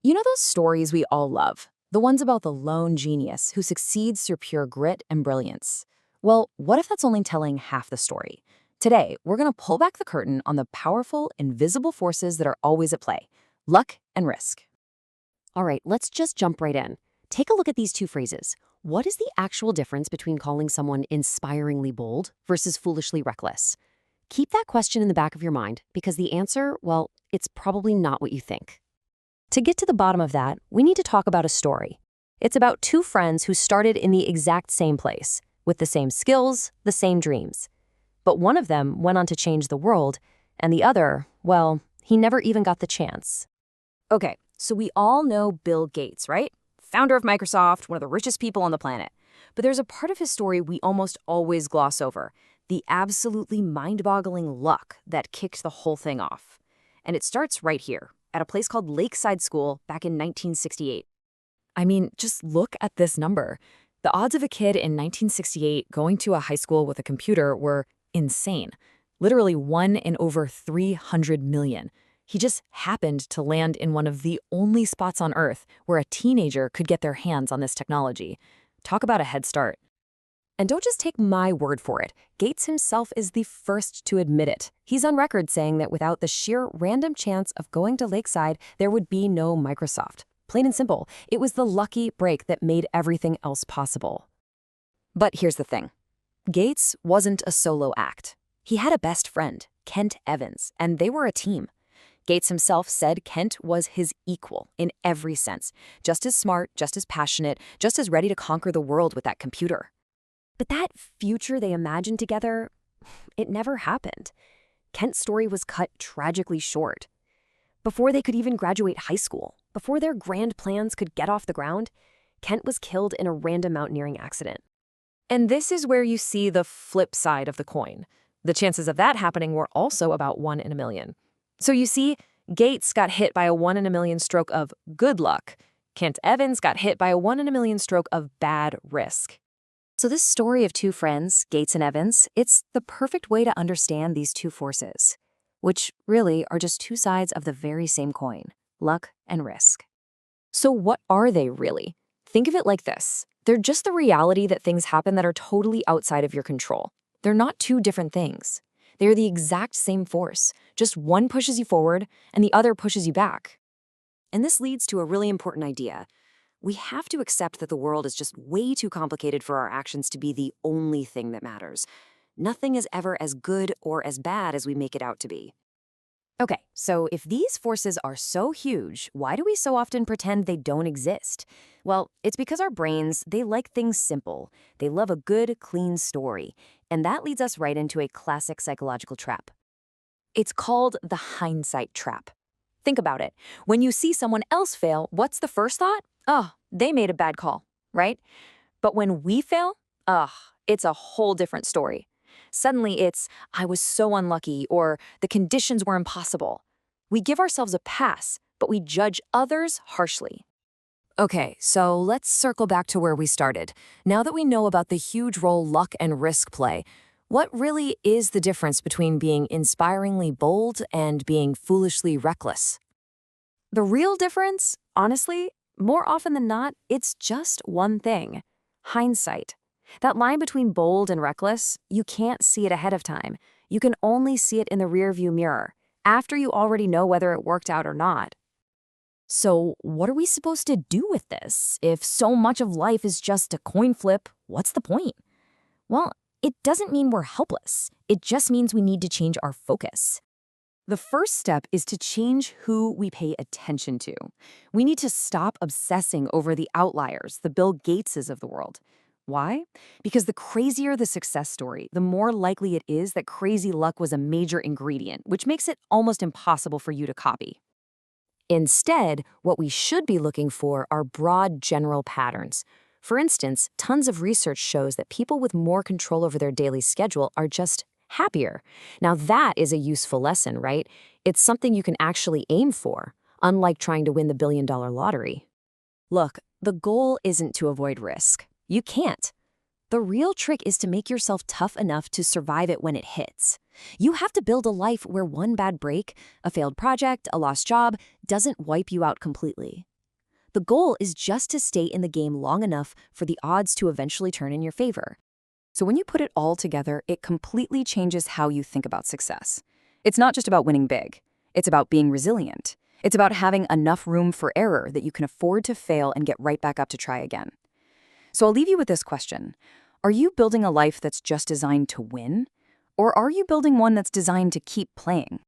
You know those stories we all love? The ones about the lone genius who succeeds through pure grit and brilliance. Well, what if that's only telling half the story? Today, we're going to pull back the curtain on the powerful, invisible forces that are always at play: luck and risk. All right, let's just jump right in. Take a look at these two phrases. What is the actual difference between calling someone inspiringly bold versus foolishly reckless? Keep that question in the back of your mind because the answer, well, it's probably not what you think. To get to the bottom of that, we need to talk about a story. It's about two friends who started in the exact same place, with the same skills, the same dreams. But one of them went on to change the world, and the other, well, he never even got the chance. Okay, so we all know Bill Gates, right? Founder of Microsoft, one of the richest people on the planet. But there's a part of his story we almost always gloss over: the absolutely mind-boggling luck that kicked the whole thing off. And it starts right here, at a place called Lakeside School back in 1968. I mean, just look at this number. The odds of a kid in 1968 going to a high school with a computer were insane. Literally 1 in over 300 million. He just happened to land in one of the only spots on Earth where a teenager could get their hands on this technology. Talk about a head start. And don't just take my word for it. Gates himself is the first to admit it. He's on record saying that without the sheer random chance of going to Lakeside, there would be no Microsoft. Plain and simple, it was the lucky break that made everything else possible. But here's the thing. Gates wasn't a solo act. He had a best friend, Kent Evans, and they were a team. Gates himself said Kent was his equal in every sense. Just as smart, just as passionate, just as ready to conquer the world with that computer. But that future they imagined together, it never happened. Kent's story was cut tragically short. Before they could even graduate high school, before their grand plans could get off the ground, Kent was killed in a random mountaineering accident. And this is where you see the flip side of the coin. The chances of that happening were also about 1 in a million. So you see, Gates got hit by a 1 in a million stroke of good luck. Kent Evans got hit by a 1 in a million stroke of bad risk. So this story of two friends, Gates and Evans, it's the perfect way to understand these two forces, which really are just two sides of the very same coin: luck and risk. So what are they really? Think of it like this. They're just the reality that things happen that are totally outside of your control. They're not two different things. They're the exact same force. Just one pushes you forward and the other pushes you back. And this leads to a really important idea. We have to accept that the world is just way too complicated for our actions to be the only thing that matters. Nothing is ever as good or as bad as we make it out to be. Okay, so if these forces are so huge, why do we so often pretend they don't exist? Well, it's because our brains, they like things simple. They love a good, clean story. And that leads us right into a classic psychological trap. It's called the hindsight trap. Think about it. When you see someone else fail, what's the first thought? Oh, they made a bad call, right? But when we fail, it's a whole different story. Suddenly it's, I was so unlucky, or the conditions were impossible. We give ourselves a pass, but we judge others harshly. Okay, so let's circle back to where we started. Now that we know about the huge role luck and risk play, what really is the difference between being inspiringly bold and being foolishly reckless? The real difference, honestly, more often than not, it's just one thing: hindsight. That line between bold and reckless, you can't see it ahead of time. You can only see it in the rearview mirror, after you already know whether it worked out or not. So what are we supposed to do with this? If so much of life is just a coin flip, what's the point? Well, it doesn't mean we're helpless. It just means we need to change our focus. The first step is to change who we pay attention to. We need to stop obsessing over the outliers, the Bill Gateses of the world. Why? Because the crazier the success story, the more likely it is that crazy luck was a major ingredient, which makes it almost impossible for you to copy. Instead, what we should be looking for are broad general patterns. For instance, tons of research shows that people with more control over their daily schedule are just happier. Now that is a useful lesson, right? It's something you can actually aim for, unlike trying to win the billion-dollar lottery. Look, the goal isn't to avoid risk. You can't. The real trick is to make yourself tough enough to survive it when it hits. You have to build a life where one bad break, a failed project, a lost job, doesn't wipe you out completely. The goal is just to stay in the game long enough for the odds to eventually turn in your favor. So when you put it all together, it completely changes how you think about success. It's not just about winning big. It's about being resilient. It's about having enough room for error that you can afford to fail and get right back up to try again. So I'll leave you with this question. Are you building a life that's just designed to win? Or are you building one that's designed to keep playing?